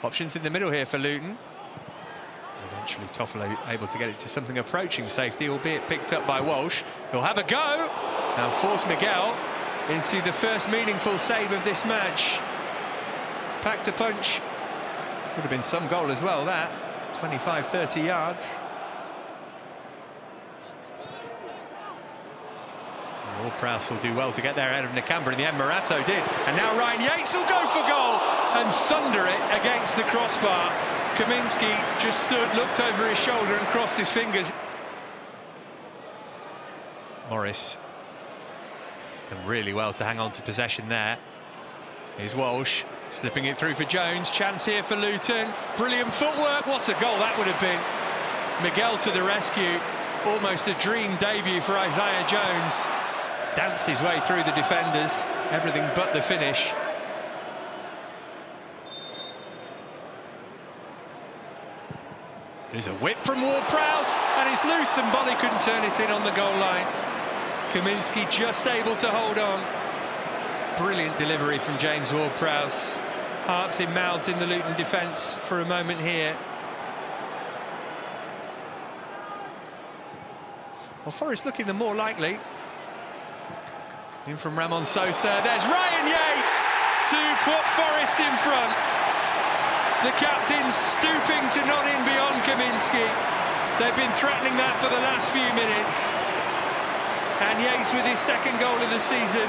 Options in the middle here for Luton. Eventually Toffolo able to get it to something approaching safety, albeit picked up by Walsh. He'll have a go and force Miguel into the first meaningful save of this match. Packed a punch. Would have been some goal as well, that. 25-30 yards. Ward-Prowse will do well to get there ahead of Nakamba. In the end, Morato did. And now Ryan Yates will go for goal and thunder it against the crossbar. Kaminski just stood, looked over his shoulder and crossed his fingers. Morris done really well to hang on to possession there. Here's Walsh, slipping it through for Jones. Chance here for Luton. Brilliant footwork. What a goal that would have been. Miguel to the rescue. Almost a dream debut for Isaiah Jones. Danced his way through the defenders. Everything but the finish. There's a whip from Ward-Prowse, and it's loose, and Bolly couldn't turn it in on the goal line. Kaminski just able to hold on. Brilliant delivery from James Ward-Prowse. Hearts in mouths in the Luton defence for a moment here. Well, Forest looking the more likely. In from Ramon Sosa. There's Ryan Yates to put Forest in front. The captain stooping to nod in beyond Kaminski. They've been threatening that for the last few minutes. And Yates, with his second goal of the season,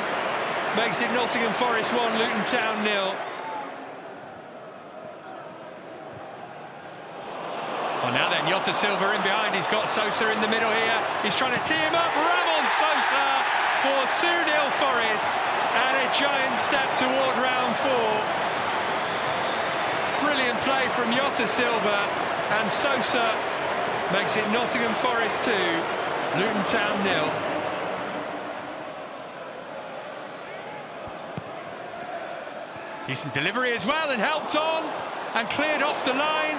makes it Nottingham Forest 1, Luton Town 0. Well, now then, Jota Silva in behind. He's got Sosa in the middle here. He's trying to tee him up. Ramon Sosa for 2-0 Forest. And a giant step toward round 4. Brilliant play from Jota Silva, and Sosa makes it Nottingham Forest 2, Luton Town 0. Decent delivery as well, and helped on and cleared off the line,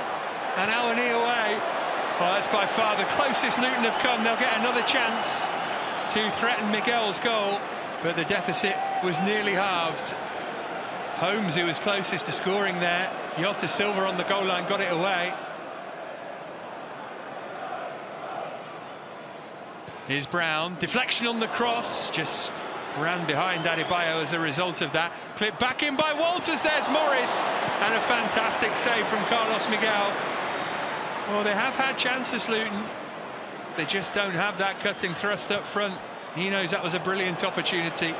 and Awoniyi away. Well, that's by far the closest Luton have come. They'll get another chance to threaten Miguel's goal, but the deficit was nearly halved. Holmes, who was closest to scoring there. Jota Silva on the goal line, got it away. Here's Brown, deflection on the cross, just ran behind Adebayo as a result of that. Clipped back in by Walters, there's Morris, and a fantastic save from Carlos Miguel. Well, they have had chances, Luton. They just don't have that cutting thrust up front. He knows that was a brilliant opportunity.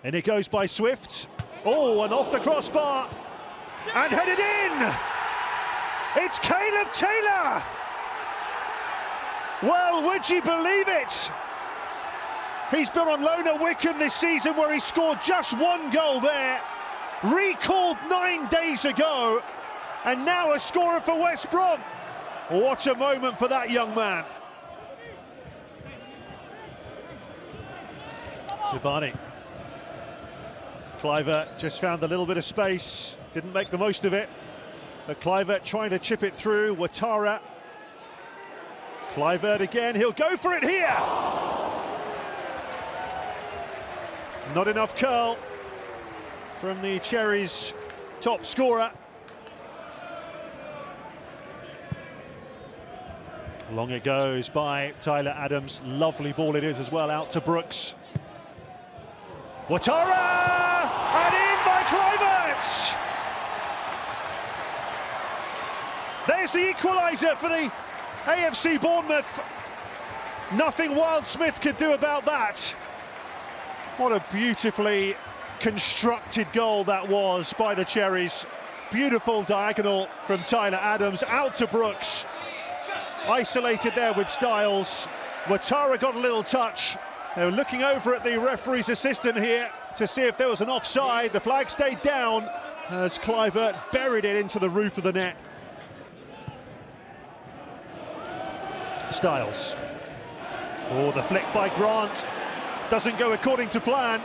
And it goes by Swift. Oh, and off the crossbar. And headed in. It's Caleb Taylor. Well, would you believe it? He's been on loan at Wycombe this season where he scored just one goal there. Recalled 9 days ago. And now a scorer for West Brom. What a moment for that young man. Sibani. Kluivert just found a little bit of space, didn't make the most of it. But Kluivert trying to chip it through. Ouattara. Kluivert again, he'll go for it here. Not enough curl from the Cherries' top scorer. Long it goes by Tyler Adams. Lovely ball it is as well, out to Brooks. Ouattara! And in by Kluivert! There's the equaliser for the AFC Bournemouth. Nothing Wildsmith could do about that. What a beautifully constructed goal that was by the Cherries. Beautiful diagonal from Tyler Adams, out to Brooks. Isolated there with Styles. Ouattara got a little touch. They were looking over at the referee's assistant here to see if there was an offside. The flag stayed down as Kluivert buried it into the roof of the net. Styles. Oh, the flick by Grant doesn't go according to plan,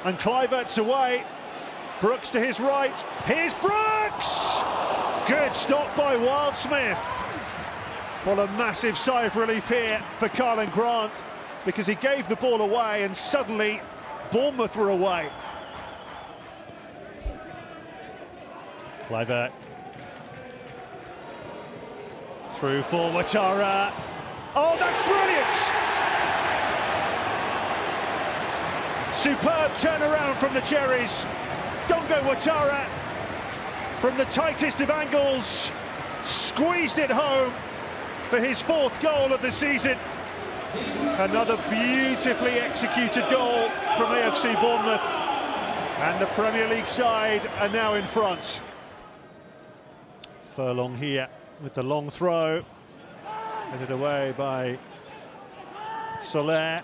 and Kluivert's away. Brooks to his right. Here's Brooks! Good stop by Wildsmith. What a massive sigh of relief here for Karlan Grant, because he gave the ball away and suddenly Bournemouth were away. Kluivert. Through for Ouattara. Oh, that's brilliant! Superb turnaround from the Cherries. Dango Ouattara, from the tightest of angles, squeezed it home for his 4th goal of the season. Another beautifully executed goal from AFC Bournemouth, and the Premier League side are now in front. Furlong here with the long throw, headed away by Soler,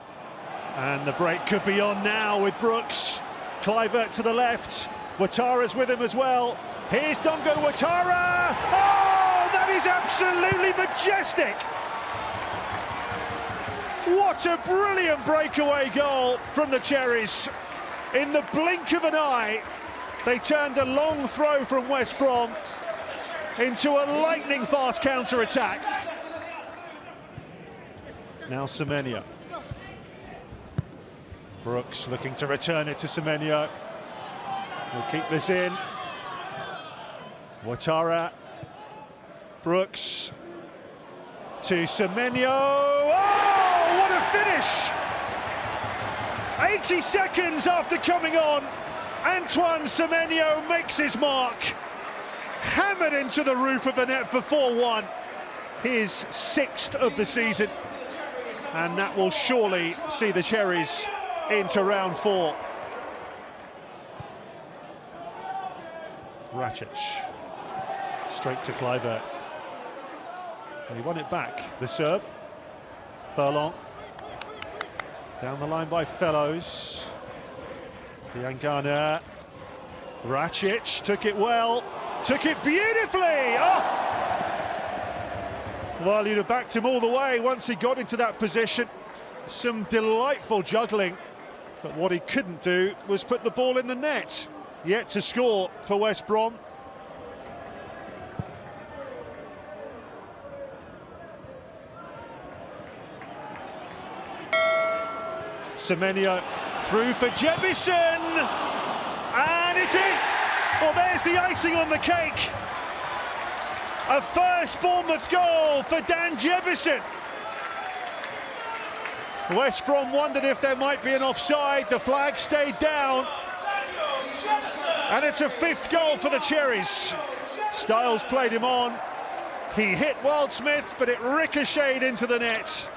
and the break could be on now with Brooks. Kluivert to the left, Ouattara's with him as well. Here's Dango Ouattara! Oh, that is absolutely majestic! What a brilliant breakaway goal from the Cherries. In the blink of an eye, they turned a long throw from West Brom into a lightning-fast counter-attack. Now Semenyo. Brooks looking to return it to Semenyo. We'll keep this in. Ouattara. Brooks to Semenyo. Oh, what a finish! 80 seconds after coming on, Antoine Semenyo makes his mark. Hammered into the roof of the net for 4-1. His 6th of the season. And that will surely see the Cherries into round 4. Rakic. Straight to Kluivert. And he won it back, the Serb. Furlong. Down the line by Fellows. Diangana. Rakic took it well. Took it beautifully! Oh! Well, he'd have backed him all the way once he got into that position. Some delightful juggling. But what he couldn't do was put the ball in the net. Yet to score for West Brom. Semenyo through for Jebbison, and it's in. Well, there's the icing on the cake. A first Bournemouth goal for Dan Jebbison. West Brom wondered if there might be an offside. The flag stayed down, and it's a 5th goal for the Cherries. Styles played him on. He hit Wildsmith, but it ricocheted into the net.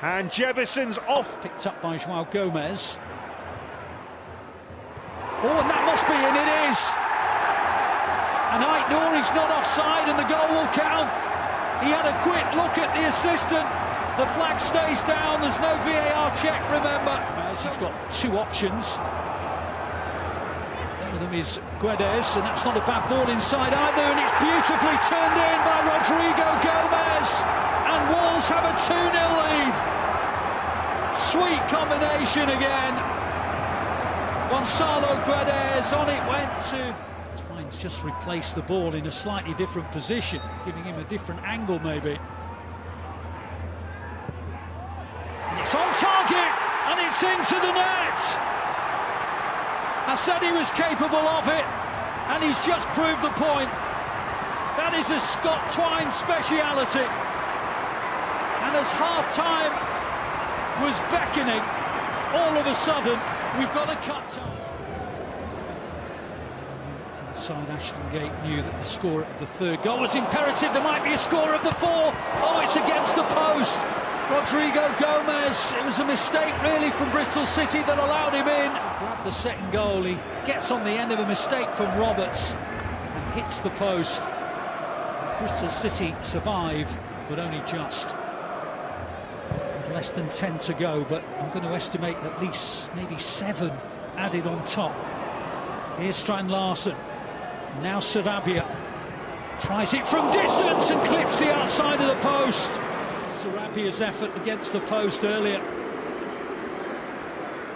And Jebbison's off. Picked up by João Gomes. Oh, and that must be in, it is. And Ait Nouri's not offside and the goal will count. He had a quick look at the assistant. The flag stays down, there's no VAR check, remember. He's got two options. One of them is Guedes, and that's not a bad ball inside either, and it's beautifully turned in by Rodrigo Gomez. And Wolves have a 2-0 lead. Sweet combination again. Gonzalo Guedes, on it went to... Twine's just replaced the ball in a slightly different position, giving him a different angle maybe. And it's on target, and it's into the net. I said he was capable of it, and he's just proved the point. That is a Scott Twine speciality. And as half-time was beckoning, all of a sudden, we've got a cut time. Inside Ashton Gate knew that the score of the third goal was imperative. There might be a score of the fourth. Oh, it's against the post. Rodrigo Gomez, it was a mistake really from Bristol City that allowed him in. Grabbed the second goal, he gets on the end of a mistake from Roberts and hits the post. Bristol City survive, but only just. Less than 10 to go, but I'm going to estimate at least maybe 7 added on top. Here's Strand Larsen, now Sarabia tries it from distance and clips the outside of the post. Sarabia's effort against the post earlier.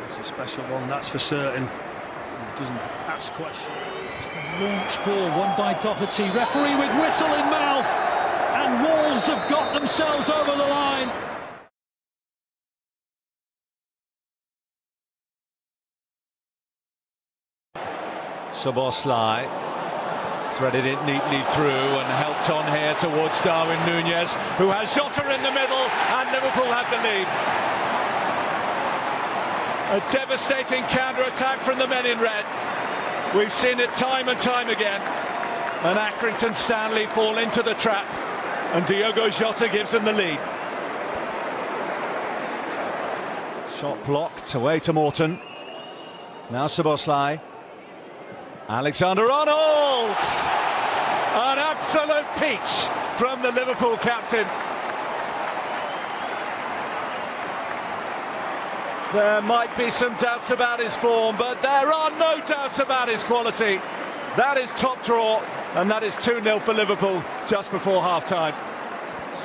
It's a special one, that's for certain. It doesn't ask questions. It's the launch ball won by Doherty, referee with whistle in mouth, and Wolves have got themselves over the line. Szoboszlai threaded it neatly through and helped on here towards Darwin Núñez, who has Jota in the middle, and Liverpool have the lead. A devastating counter-attack from the men in red. We've seen it time and time again. And Accrington Stanley fall into the trap, and Diogo Jota gives them the lead. Shot blocked, away to Morton. Now Szoboszlai. Alexander-Arnold! An absolute peach from the Liverpool captain. There might be some doubts about his form, but there are no doubts about his quality. That is top draw, and that is 2-0 for Liverpool just before half-time.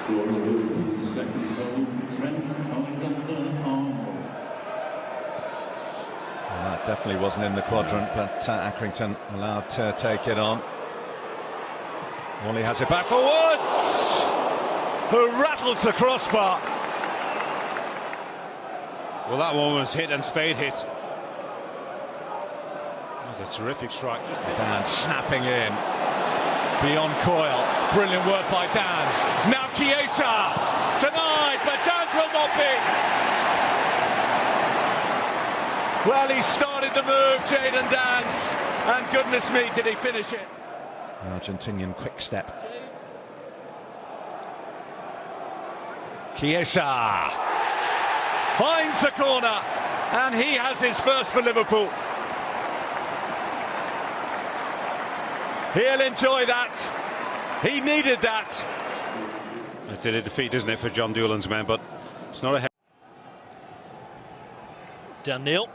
Score of Liverpool's second goal, Trent Alexander-Arnold. That definitely wasn't in the quadrant, but Accrington allowed to take it on. Wally has it back for Woods, who rattles the crossbar. Well, that one was hit and stayed hit. That was a terrific strike. Dan snapping in. Beyond Coyle. Brilliant work by Dans. Now Chiesa. Denied, but Dans will not be. Well, he started the move, Jayden Dans, and goodness me, did he finish it. Argentinian quick step. Chiesa finds the corner, and he has his first for Liverpool. He'll enjoy that. He needed that. It's a defeat, isn't it, for John Doolan's men, but it's not a... Daniel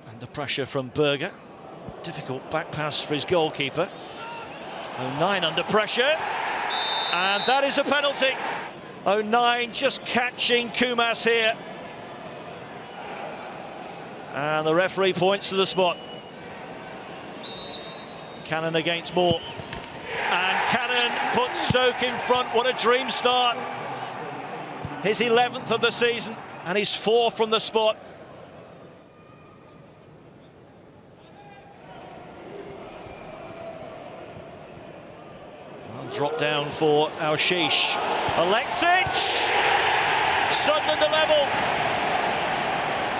under pressure from Berger. Difficult back pass for his goalkeeper. 09 under pressure, and that is a penalty. 09 just catching Kumas here, and the referee points to the spot. Cannon against Moore, and Cannon puts Stoke in front. What a dream start. His 11th of the season, and he's 4 from the spot. Drop down for Alshish. Alexic! Sunderland to level.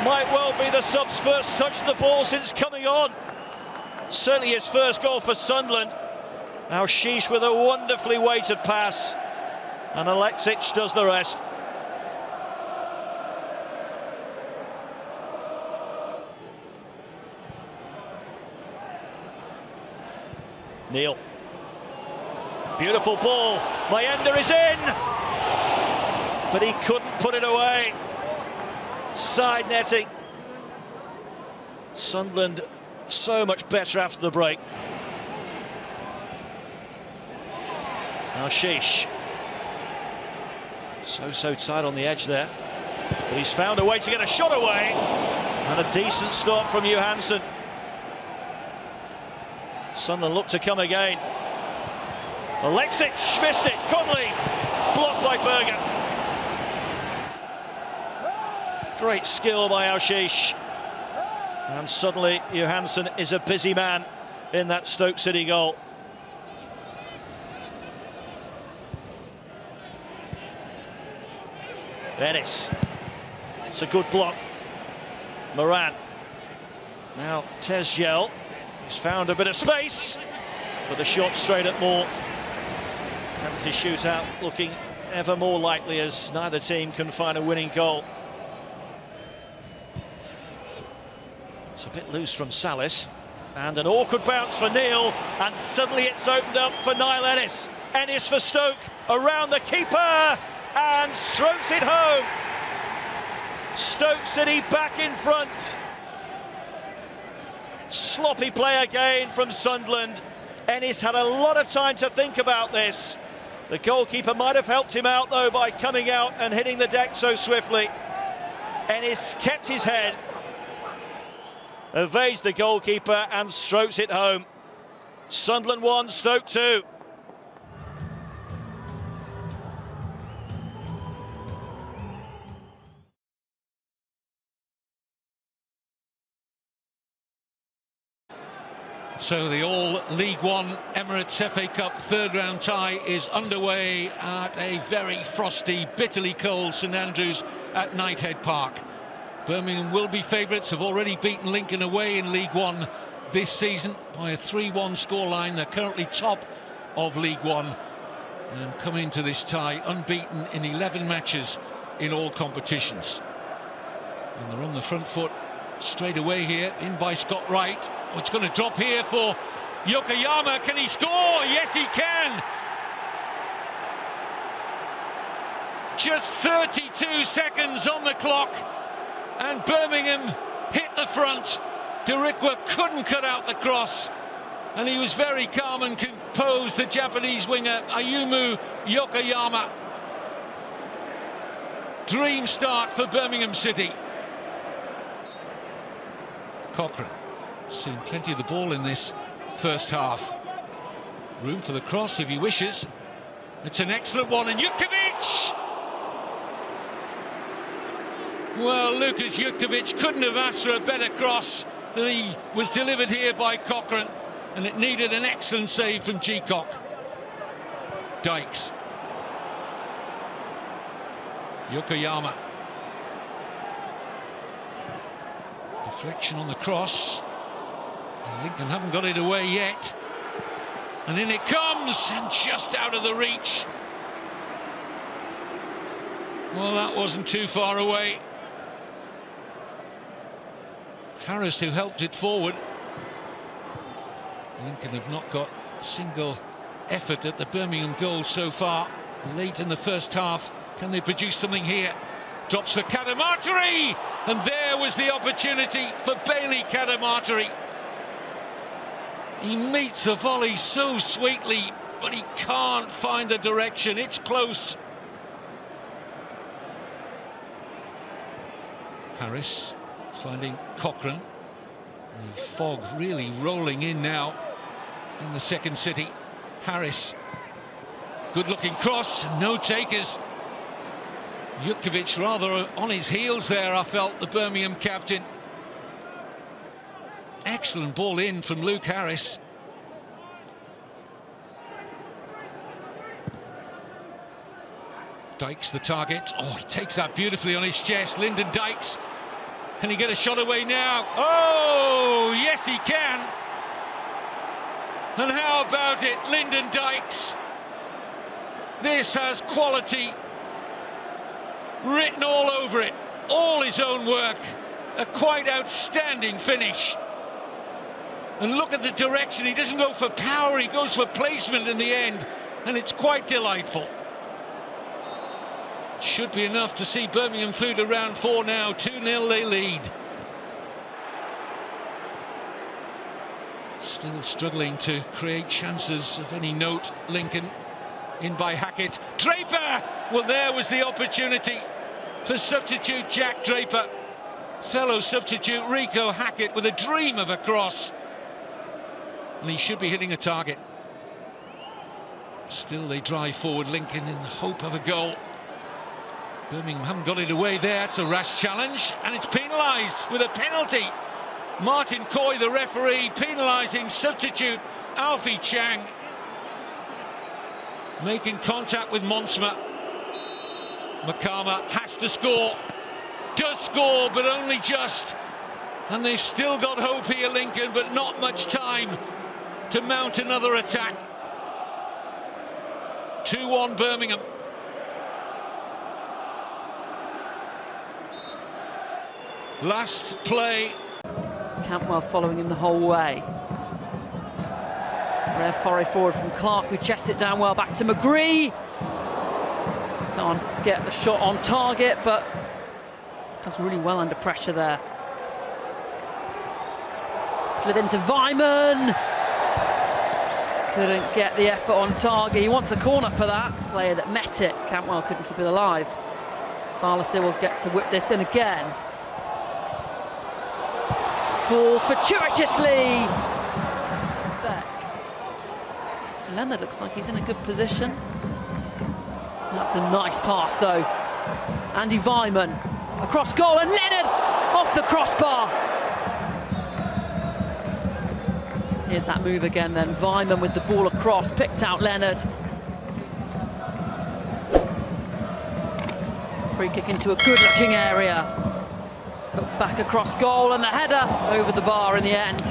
Might well be the sub's first touch of the ball since coming on. Certainly his first goal for Sunderland. Alshish with a wonderfully weighted pass. And Alexic does the rest. Neil. Beautiful ball. Mayenda is in, but he couldn't put it away. Side netting. Sunderland so much better after the break. Ashish. So tight on the edge there. But he's found a way to get a shot away. And a decent stop from Johansson. Sunderland look to come again. Alexic missed it. Conley blocked by Berger. Great skill by Ashish. And suddenly Johansson is a busy man in that Stoke City goal. Ennis. It's a good block. Moran. Now Tezgel. He's found a bit of space, but the shot straight at Moore. Penalty shootout looking ever more likely as neither team can find a winning goal. It's a bit loose from Salis, and an awkward bounce for Neil, and suddenly it's opened up for Niall Ennis. Ennis for Stoke, around the keeper, and strokes it home. Stoke City back in front. Sloppy play again from Sunderland. Ennis had a lot of time to think about this. The goalkeeper might have helped him out though by coming out and hitting the deck so swiftly. Ennis kept his head, evades the goalkeeper and strokes it home. Sunderland 1, Stoke 2. So the All-League One Emirates FA Cup third round tie is underway at a very frosty, bitterly cold St Andrews at Knighthead Park. Birmingham will be favourites, have already beaten Lincoln away in League One this season by a 3-1 scoreline. They're currently top of League One and come into this tie unbeaten in 11 matches in all competitions. And they're on the front foot straight away here, in by Scott Wright. Oh, it's going to drop here for Yokoyama. Can he score? Yes, he can. Just 32 seconds on the clock, and Birmingham hit the front. Dirikwa couldn't cut out the cross, and he was very calm and composed, the Japanese winger Ayumu Yokoyama. Dream start for Birmingham City. Cochrane seen plenty of the ball in this first half. Room for the cross if he wishes. It's an excellent one, and Jutkiewicz! Well, Lukas Jutkiewicz couldn't have asked for a better cross than he was delivered here by Cochrane, and it needed an excellent save from G-Cock. Dykes. Yokoyama. Deflection on the cross. And Lincoln haven't got it away yet. And in it comes, and just out of the reach. Well, that wasn't too far away. Harris, who helped it forward. Lincoln have not got a single effort at the Birmingham goal so far. Late in the first half, can they produce something here? Drops for Cadamarteri, and there was the opportunity for Bailey Cadamarteri. He meets the volley so sweetly, but he can't find the direction. It's close. Harris finding Cochrane. The fog really rolling in now in the second city. Harris, good looking cross, no takers. Jutkiewicz rather on his heels there, I felt, the Birmingham captain. Excellent ball in from Luke Harris. Dykes the target. Oh, he takes that beautifully on his chest. Lyndon Dykes. Can he get a shot away now? Oh, yes he can. And how about it, Lyndon Dykes? This has quality written all over it. All his own work. A quite outstanding finish. And look at the direction. He doesn't go for power, he goes for placement in the end. And it's quite delightful. Should be enough to see Birmingham through to round 4 now. 2-0 they lead. Still struggling to create chances of any note. Lincoln in by Hackett. Draper! Well, there was the opportunity for substitute Jack Draper. Fellow substitute Rico Hackett with a dream of a cross. And he should be hitting a target. Still they drive forward, Lincoln, in the hope of a goal. Birmingham haven't got it away there. It's a rash challenge, and it's penalised with a penalty. Martin Coy, the referee, penalising substitute Alfie Chang. Making contact with Monsma. Makama has to score. Does score, but only just. And they've still got hope here, Lincoln, but not much time to mount another attack. 2-1 Birmingham. Last play. Cantwell following him the whole way. Rare foray forward from Clark, who chests it down well, back to McGree. Can't get the shot on target, but does really well under pressure there. Slid into Vyman. Couldn't get the effort on target. He wants a corner for that. Player that met it. Cantwell couldn't keep it alive. Barlaser will get to whip this in again. Falls fortuitously. Beck. Leonard looks like he's in a good position. That's a nice pass though. Andy Vyman across goal, and Leonard off the crossbar. Here's that move again then. Vyman with the ball across, picked out Leonard. Free kick into a good looking area. Put back across goal, and the header over the bar in the end.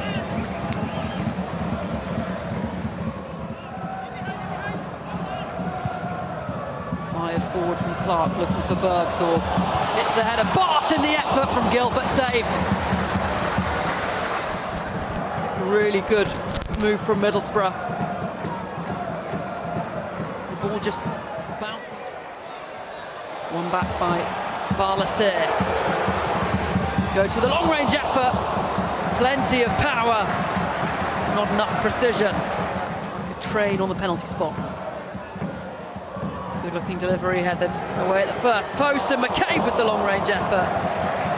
Fired forward from Clark, looking for Bergsorg. It's the header. Bart in the effort from Gilbert, saved. Really good move from Middlesbrough. The ball just bouncing. One back by Barlaser. Goes for the long-range effort. Plenty of power. Not enough precision. Like a train on the penalty spot. Good-looking delivery, headed away at the first post, and McCabe with the long-range effort.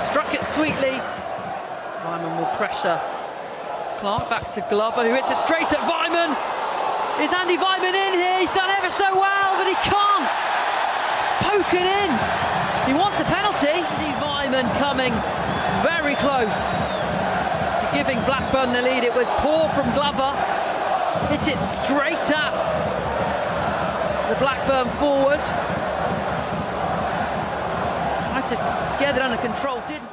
Struck it sweetly. Vyman will pressure. Clark back to Glover, who hits it straight at Vyman. Is Andy Vyman in here? He's done ever so well, but he can't poke it in. He wants a penalty. Andy Vyman coming very close to giving Blackburn the lead. It was poor from Glover. Hit it straight at the Blackburn forward. Tried to get it under control, didn't.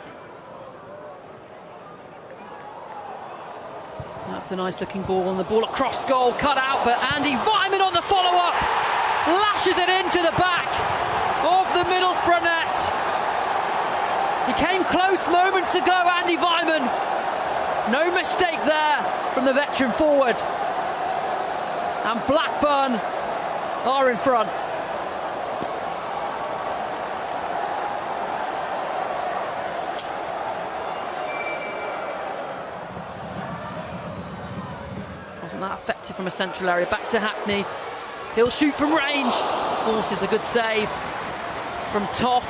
That's a nice looking ball, and the ball across goal, cut out, but Andy Vyman on the follow-up lashes it into the back of the Middlesbrough net. He came close moments ago, Andy Vyman. No mistake there from the veteran forward. And Blackburn are in front. Wasn't that effective from a central area. Back to Hackney. He'll shoot from range. Forces a good save from Toff.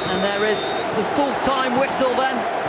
And there is the full-time whistle then.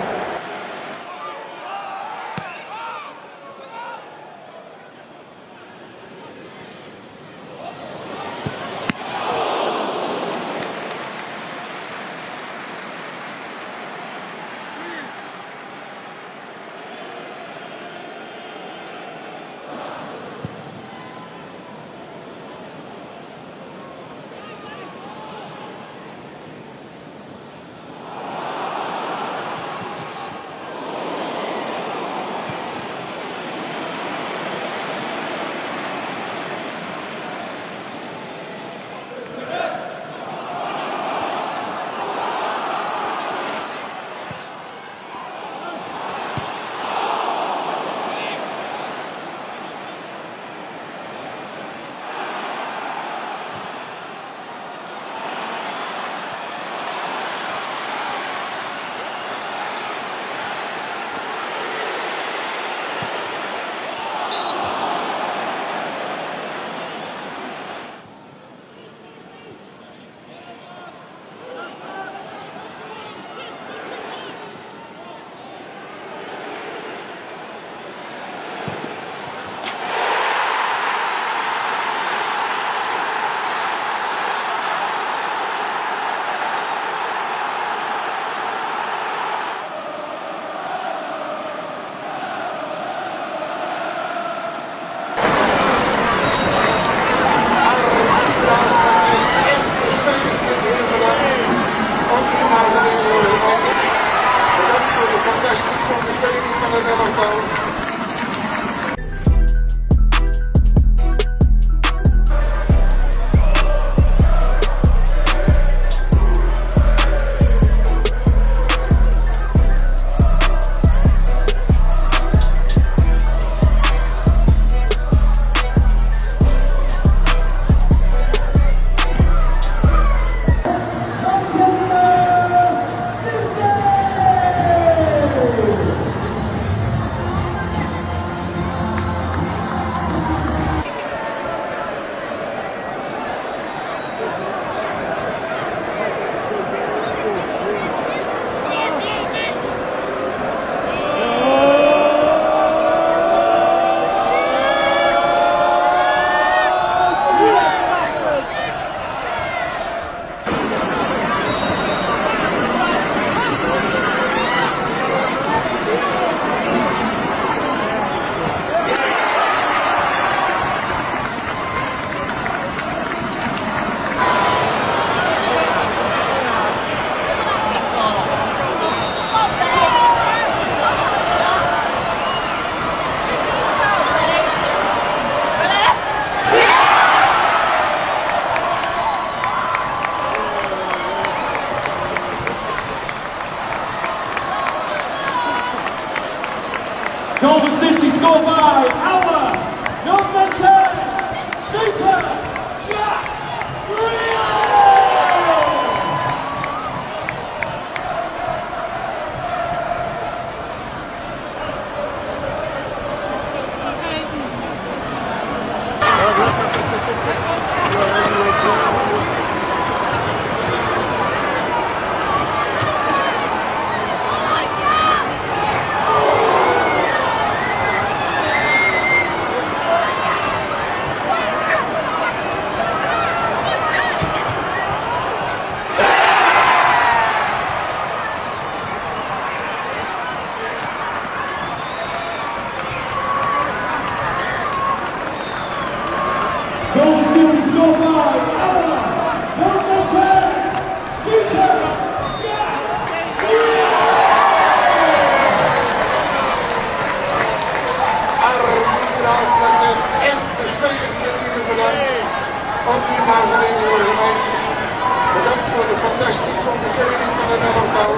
Bedankt voor de fantastische ondersteuning van het elftal.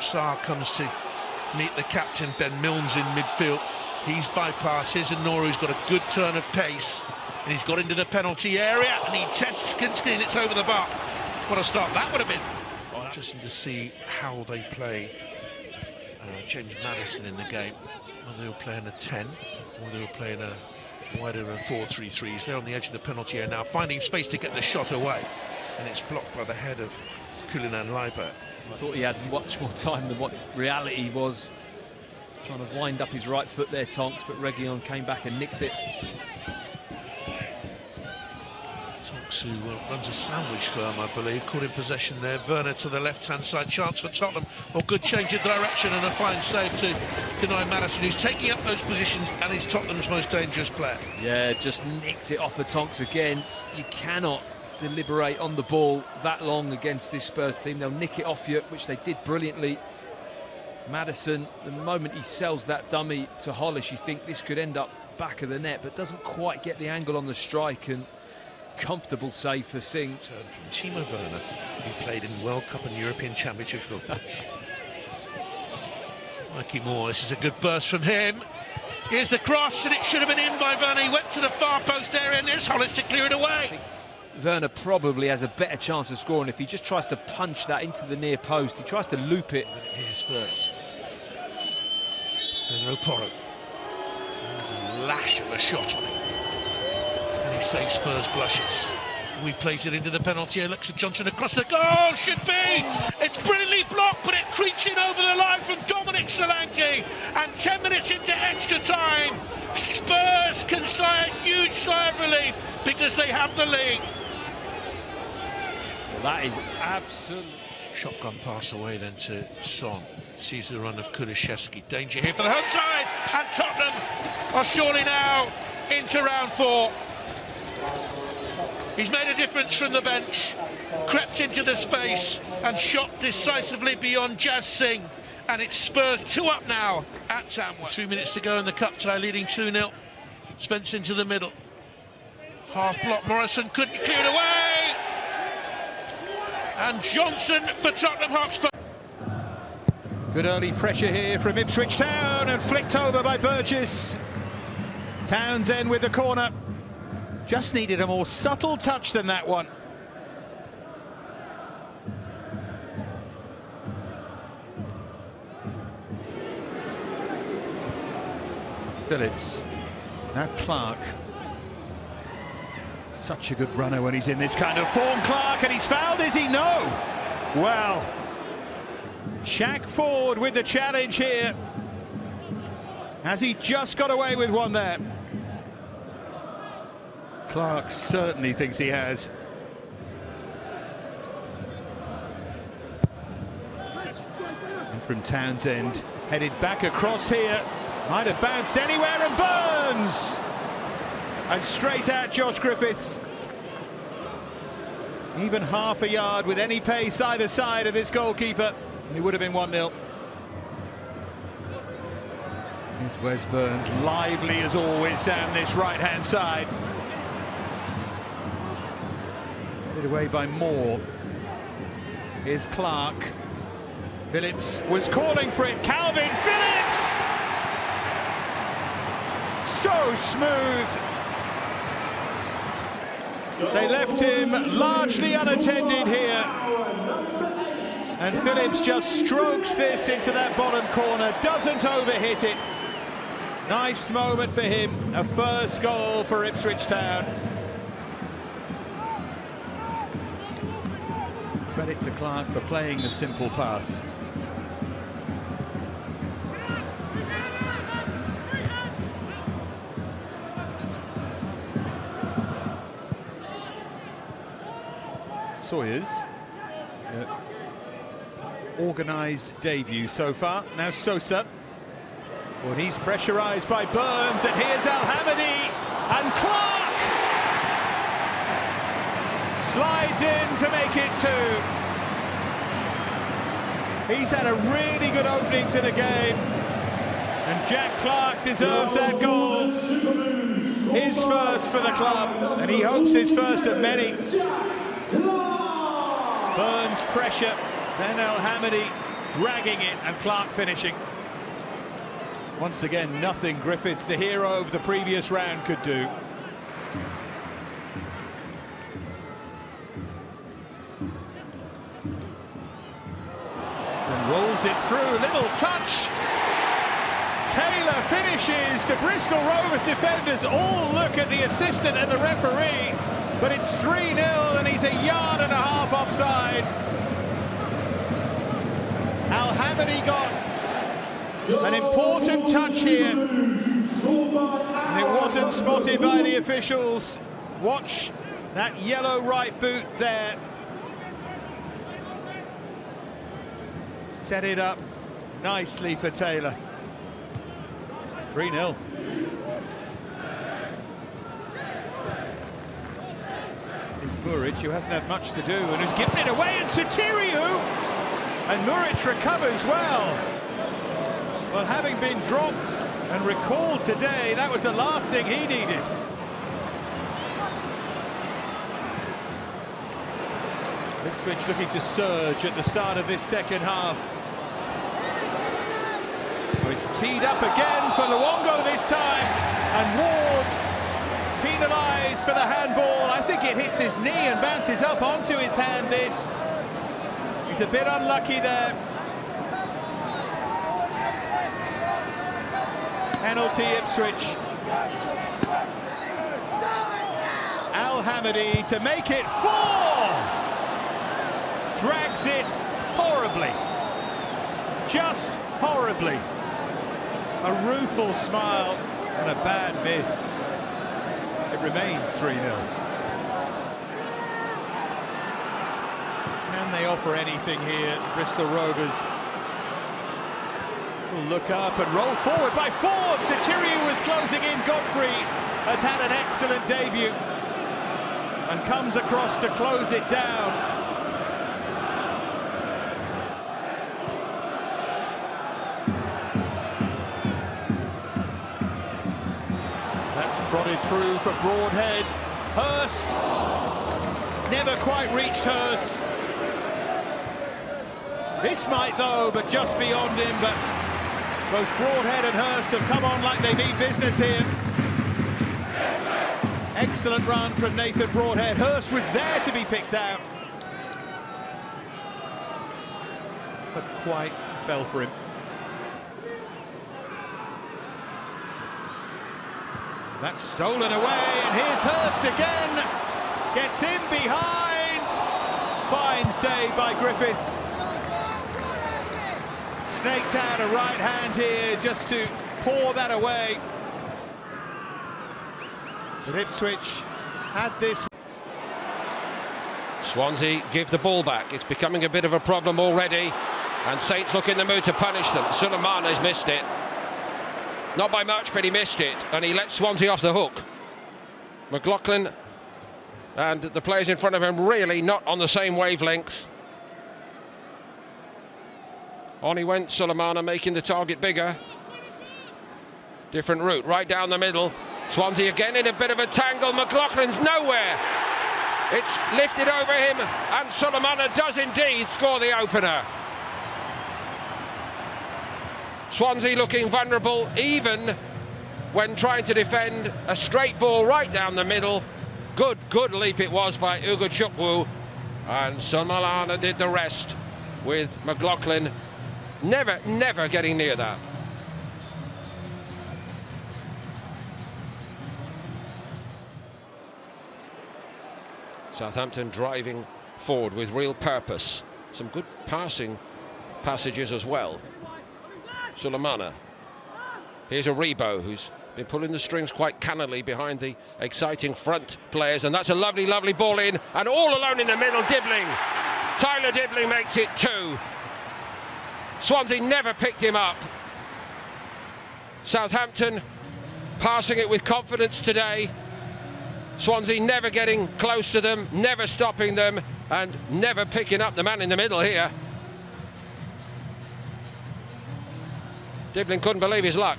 Sarr comes to meet the captain, Ben Milnes, in midfield. He's bypassed. Here's Noura, who's got a good turn of pace, and he's got into the penalty area, and he tests Kinski, and it's over the bar. What a start that would have been. Interesting to see how they play James Maddison in the game. Whether they were playing a 10, or they were playing a wider 4-3-3s. They're on the edge of the penalty area now, finding space to get the shot away, and it's blocked by the head of Cullinan Leiber. I thought he had much more time than what reality was. Trying to wind up his right foot there, Tonks, but Reguilón came back and nicked it. Tonks, who runs a sandwich firm, I believe, caught in possession there. Werner to the left-hand side, chance for Tottenham. Or good change of direction and a fine save to deny Maddison, who's taking up those positions and is Tottenham's most dangerous player. Yeah, just nicked it off of Tonks again. You cannot deliberate on the ball that long against this Spurs team. They'll nick it off you, which they did brilliantly. Maddison, the moment he sells that dummy to Hollis, you think this could end up back of the net, but doesn't quite get the angle on the strike, and comfortable save for Singh. From Timo Werner, who played in World Cup and European Championship football. Mikey Moore, this is a good burst from him. Here's the cross, and it should have been in by Werner. He went to the far post area, and there's Hollis to clear it away. Werner probably has a better chance of scoring if he just tries to punch that into the near post. He tries to loop it. Here's Spurs. And Roporo. There's a lash of a shot on him. And he saves Spurs blushes. We plays it into the penalty area. Looks for Johnson across the goal. Should be! It's brilliantly blocked, but it creeps in over the line from Dominic Solanke. And 10 minutes into extra time, Spurs can sigh a huge sigh of relief because they have the lead. Well, that is absolute. Shotgun pass away then to Son. Sees the run of Kulusevski. Danger here for the home side, and Tottenham are surely now into round 4. He's made a difference from the bench, crept into the space and shot decisively beyond Jazz Singh, and it's Spurs 2 up now at Tamworth. 3 minutes to go in the cup tie, leading 2-0. Spence into the middle. Half block, Morrison couldn't clear it away, and Johnson for Tottenham Hotspur. Good early pressure here from Ipswich Town, and flicked over by Burgess. Townsend with the corner. Just needed a more subtle touch than that one. Phillips. Now Clark. Such a good runner when he's in this kind of form, Clark, and he's fouled, is he? No! Well, Shaq Ford with the challenge here. Has he just got away with one there? Clark certainly thinks he has. And from Townsend, headed back across here. Might have bounced anywhere, and Burns! And straight at Josh Griffiths. Even half a yard with any pace either side of this goalkeeper, and it would have been 1-0. Here's Wes Burns, lively as always down this right-hand side. Headed away by Moore. Here's Clark. Phillips was calling for it. Calvin Phillips! So smooth. They left him largely unattended here. And Phillips just strokes this into that bottom corner, doesn't overhit it. Nice moment for him, a first goal for Ipswich Town. Credit to Clark for playing the simple pass. Sawyers. Organised debut so far. Now Sosa. Well, he's pressurised by Burns, and here's Al Hamadi, and Clark slides in to make it 2. He's had a really good opening to the game, and Jack Clark deserves that goal. His first for the club, and he hopes his first of many. Burns pressure, then Al Hamadi dragging it, and Clark finishing. Once again, nothing Griffiths, the hero of the previous round, could do. And rolls it through, little touch. Taylor finishes. The Bristol Rovers defenders all look at the assistant and the referee, but it's 3-0 and he's a yard and a half offside. Al Hamadi got an important touch here, and it wasn't spotted by the officials. Watch that yellow right boot there. Set it up nicely for Taylor. 3-0. It's Muric, who hasn't had much to do and who's given it away, and Sotiriou! And Muric recovers well. Well, having been dropped and recalled today, that was the last thing he needed. Ipswich looking to surge at the start of this second half. Oh, it's teed up again for Luongo this time, and Ward penalised for the handball. I think it hits his knee and bounces up onto his hand. This, he's a bit unlucky there. Penalty Ipswich. Al Hamadi to make it 4. Drags it horribly. Just horribly. A rueful smile and a bad miss. It remains 3-0. Can they offer anything here, Bristol Rovers? Look up and roll forward by Ford. Sotiriou was closing in. Godfrey has had an excellent debut and comes across to close it down. That's prodded through for Broadhead. Hurst never quite reached Hurst. This might though, but just beyond him. But both Broadhead and Hurst have come on like they mean business here. Excellent run from Nathan Broadhead. Hurst was there to be picked out, but quite fell for him. That's stolen away, and here's Hurst again. Gets in behind. Fine save by Griffiths. Snaked out a right hand here just to pour that away. But Ipswich had this. Swansea give the ball back. It's becoming a bit of a problem already, and Saints look in the mood to punish them. Suleiman has missed it. Not by much, but he missed it, and he let Swansea off the hook. McLaughlin and the players in front of him really not on the same wavelength. On he went, Suleiman, making the target bigger. Different route, right down the middle. Swansea again in a bit of a tangle. McLaughlin's nowhere. It's lifted over him, and Suleiman does indeed score the opener. Swansea looking vulnerable, even when trying to defend a straight ball right down the middle. Good leap it was by Ugo Chukwu, and Sunmalana did the rest with McLaughlin never getting near that. Southampton driving forward with real purpose. Some good passing passages as well. Sulemana. Here's Aribo, who's been pulling the strings quite cannily behind the exciting front players, and that's a lovely ball in, and all alone in the middle, Dibbling. Tyler Dibbling makes it 2. Swansea never picked him up. Southampton passing it with confidence today. Swansea never getting close to them, never stopping them, and never picking up the man in the middle here. Dibbling couldn't believe his luck.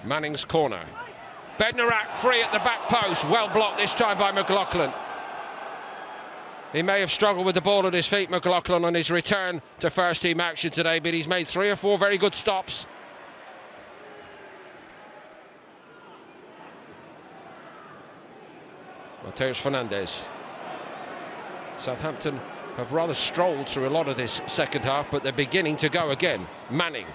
Manning's corner. Bednarek free at the back post, well blocked this time by McLaughlin. He may have struggled with the ball at his feet, McLaughlin, on his return to first team action today, but he's made 3 or 4 very good stops. Mateus Fernandes. Southampton have rather strolled through a lot of this second half, but they're beginning to go again. Manning.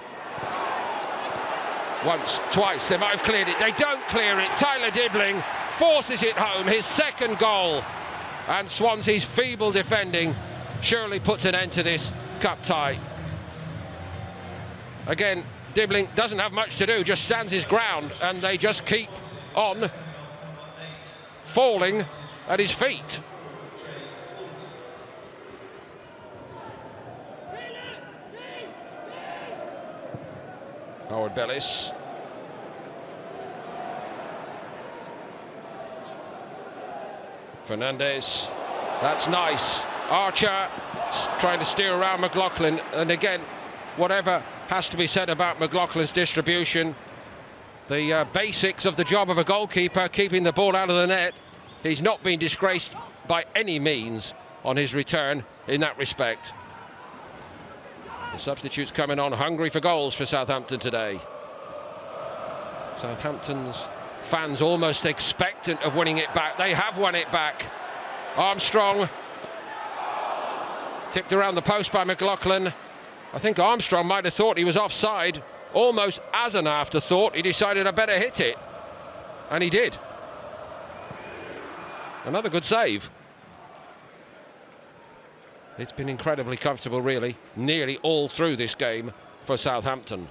Once, twice, they might have cleared it. They don't clear it. Tyler Dibbling forces it home, his second goal. And Swansea's feeble defending surely puts an end to this cup tie. Again, Dibbling doesn't have much to do, just stands his ground, and they just keep on falling at his feet. Howard Bellis. Fernandes. That's nice. Archer trying to steer around McLaughlin, and again, whatever has to be said about McLaughlin's distribution, the basics of the job of a goalkeeper, keeping the ball out of the net, he's not been disgraced by any means on his return in that respect. The substitutes coming on hungry for goals for Southampton today. Southampton's fans almost expectant of winning it back. They have won it back. Armstrong tipped around the post by McLaughlin. I think Armstrong might have thought he was offside. Almost as an afterthought, he decided I better hit it. And he did. Another good save. It's been incredibly comfortable, really, nearly all through this game for Southampton.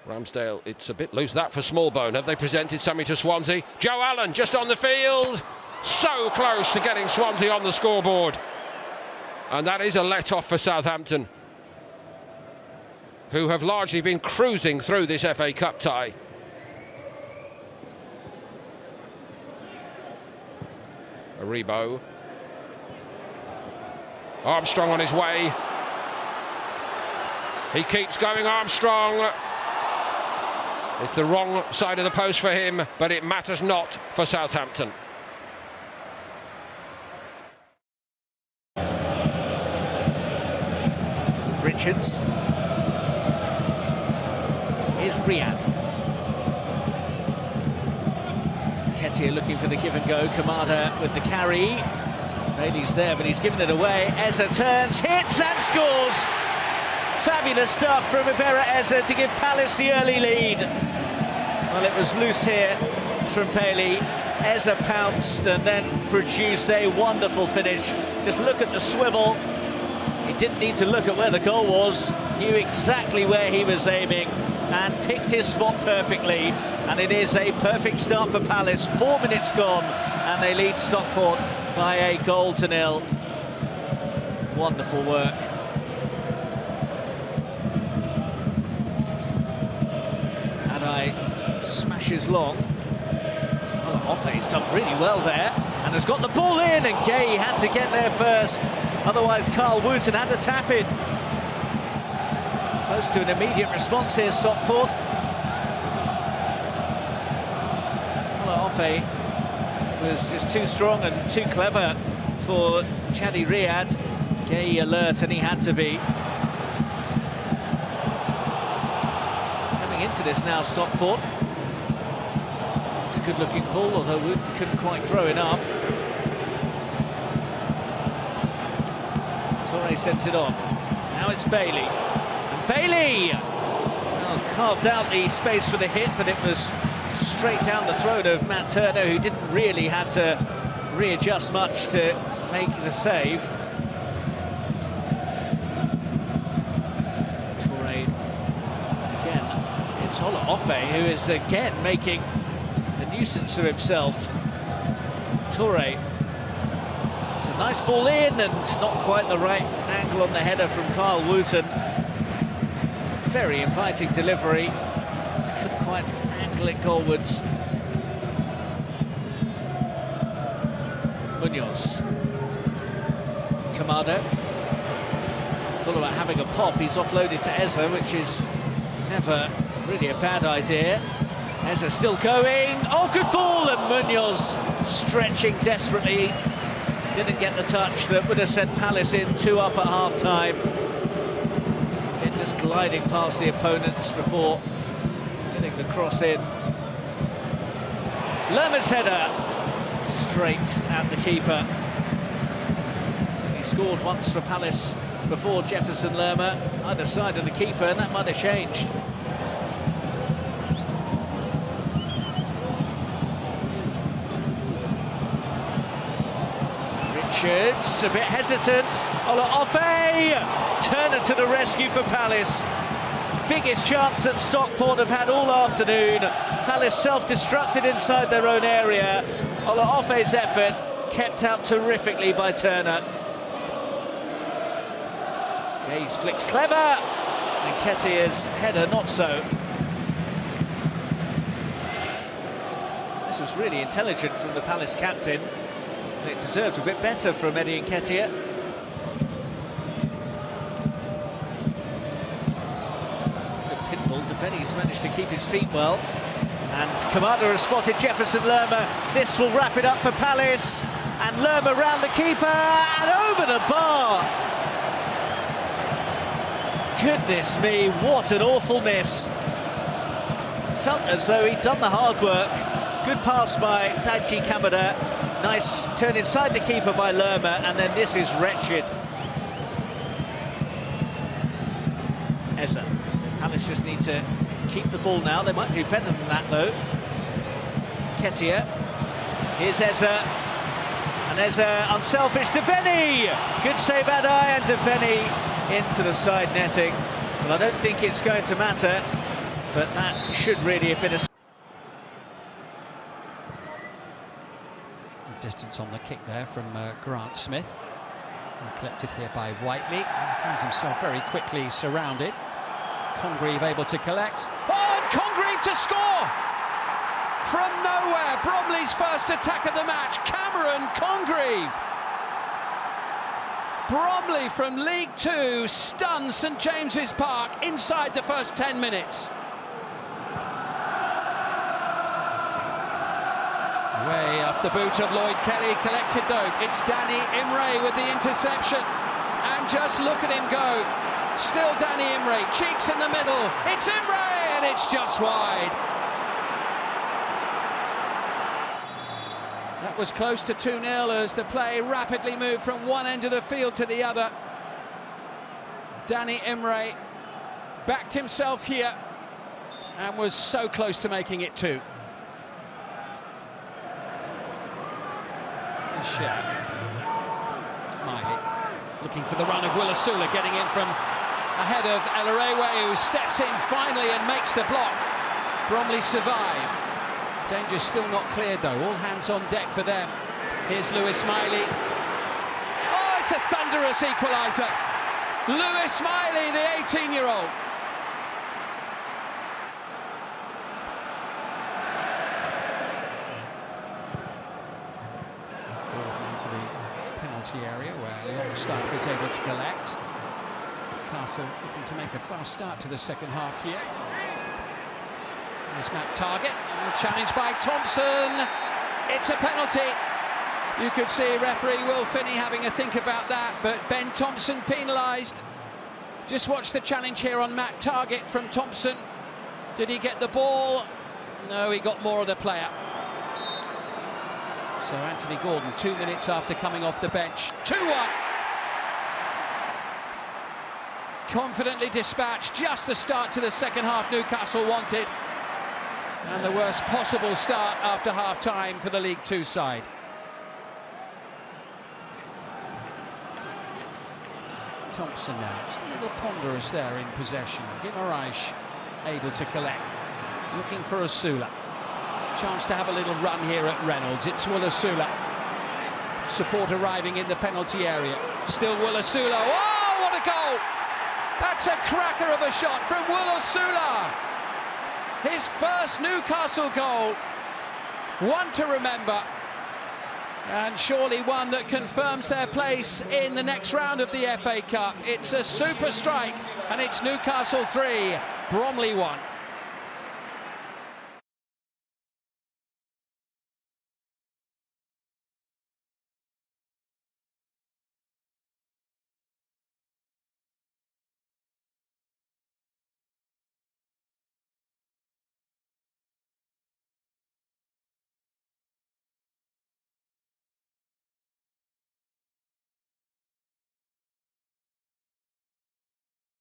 Ramsdale, it's a bit loose that for Smallbone. Have they presented something to Swansea? Joe Allen just on the field. So close to getting Swansea on the scoreboard. And that is a let-off for Southampton, who have largely been cruising through this FA Cup tie. Aribo. Armstrong on his way. He keeps going, Armstrong. It's the wrong side of the post for him, but it matters not for Southampton. Richards. Here's Riyad. Ketia looking for the give and go. Kamada with the carry. Bailey's there, but he's given it away. Eze turns, hits and scores. Fabulous stuff from Ibera Eze to give Palace the early lead. Well, it was loose here from Bailey. Eze pounced and then produced a wonderful finish. Just look at the swivel. He didn't need to look at where the goal was. Knew exactly where he was aiming and picked his spot perfectly. And it is a perfect start for Palace. 4 minutes gone and they lead Stockport by a goal to 0. Wonderful work. Adai smashes long. Well, Offe's done really well there and has got the ball in, and Gay had to get there first. Otherwise, Carl Wooten had to tap in. Close to an immediate response here, Stockport. Well, Offe was just too strong and too clever for Chadi Riyad. Gay alert, and he had to be. Coming into this now, Stockport. To good-looking ball, although Wooten couldn't quite throw enough. Toure sent it on. Now it's Bailey. And Bailey! Well, carved out the space for the hit, but it was straight down the throat of Matt Turner, who didn't really have to readjust much to make the save. Toure again. It's Ola Ofe, who is again making a nuisance of himself. Toure. It's a nice ball in, and not quite the right angle on the header from Kyle Wooten. It's a very inviting delivery. Just couldn't quite angle it goalwards. Munoz. Kamado. Thought about having a pop. He's offloaded to Eza, which is never really a bad idea. Eza still going. Oh, good ball! And Munoz stretching desperately. Didn't get the touch that would have sent Palace in 2 up at half-time. Then just gliding past the opponents before getting the cross in. Lerma's header straight at the keeper. So he scored once for Palace before, Jefferson Lerma, either side of the keeper, and that might have changed. Richards, a bit hesitant. Ola Ofe! Turner to the rescue for Palace. Biggest chance that Stockport have had all afternoon. Palace self-destructed inside their own area. Ola Ofe's effort kept out terrifically by Turner. Gaze flicks clever, and Nketiah's header not so. This was really intelligent from the Palace captain, and it deserved a bit better from Eddie Nketiah. Defenny's managed to keep his feet well, and Kamada has spotted Jefferson Lerma. This will wrap it up for Palace, and Lerma round the keeper and over the bar. Goodness me, what an awful miss. Felt as though he'd done the hard work. Good pass by Daichi Kamada. Nice turn inside the keeper by Lerma, and then this is wretched. Eza. Palace just need to keep the ball now. They might do better than that, though. Nketiah. Here's Eza. And Eza, unselfish, Defeni! Good save, Adai, and Defeni into the side netting. Well, I don't think it's going to matter, but that should really have been a... Distance on the kick there from Grant Smith. And collected here by Whiteley. He finds himself very quickly surrounded. Congreve able to collect. Oh, and Congreve to score! From nowhere, Bromley's first attack of the match, Cameron Congreve. Bromley from League Two stuns St James's Park inside the first 10 minutes. Way off the boot of Lloyd Kelly, collected though. It's Danny Imre with the interception. And just look at him go. Still Danny Imre, cheeks in the middle. It's Imre, and it's just wide. That was close to 2-0 as the play rapidly moved from one end of the field to the other. Danny Imre backed himself here and was so close to making it 2. Miley looking for the run of Willasula, getting in from ahead of Elarewe, who steps in finally and makes the block. Bromley survive. Danger still not cleared though, all hands on deck for them. Here's Lewis Miley. Oh, it's a thunderous equaliser. Lewis Miley, the 18-year-old. Into the penalty area where Longstaff is able to collect. Castle looking to make a fast start to the second half here. There's Matt Targett, challenged by Thompson. It's a penalty. You could see referee Will Finney having a think about that, but Ben Thompson penalised. Just watch the challenge here on Matt Targett from Thompson. Did he get the ball? No, he got more of the player. So Anthony Gordon, 2 minutes after coming off the bench. 2-1. Confidently dispatched, just the start to the second half Newcastle wanted. And the worst possible start after half-time for the League Two side. Thompson now, just a little ponderous there in possession. Guimaraes able to collect, looking for Osula. Chance to have a little run here at Reynolds. It's Will Osula. Support arriving in the penalty area. Still Will Osula. Oh, what a goal! That's a cracker of a shot from Will Osula. His first Newcastle goal. One to remember. And surely one that confirms their place in the next round of the FA Cup. It's a super strike, and it's Newcastle 3, Bromley 1.